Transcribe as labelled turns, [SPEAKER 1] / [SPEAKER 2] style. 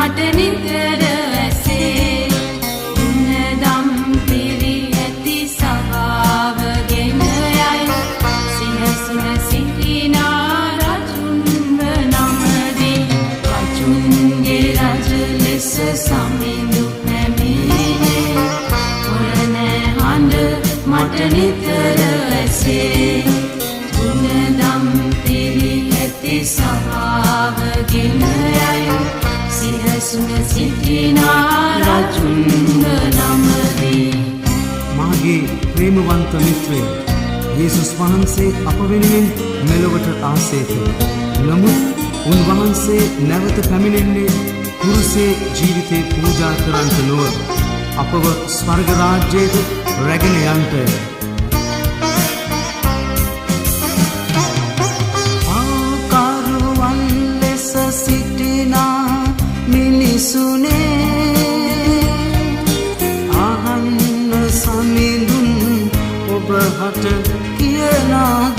[SPEAKER 1] මට නිතර ඇසේ උන්නදම් පිරි ඇති සභාවගෙන යයි සිනසුන සිටිනා රජුන්ව නමදී රජුන්ගේ රජ ලෙස සමිඳු නැමිනේ ඔරණෑ හඬ මට නිතර ඇසේ උන්නදම් පිරි ඇති සභාවගෙන යයි සිනසුන සිටිනා රජුන්ව නමදී
[SPEAKER 2] මාගේ ප්‍රේමවන්ත මිත්‍රය යේසුස් වහන්සේ අප වෙනුවෙන් මෙලොවට ආසේත. නමුත් උන්වහන්සේ නැවත පැමිණෙන්නේ කුරුසේ ජීවිතේ පූජා කරන්නට නොව අපව ස්වර්ග රාජ්‍යයට රැගෙන යන්නටය.
[SPEAKER 3] ආකාරුවන් ලෙස සිටිනා මිනිසුනේ අහන්න සමිඳුන් ඔබ හට කියනා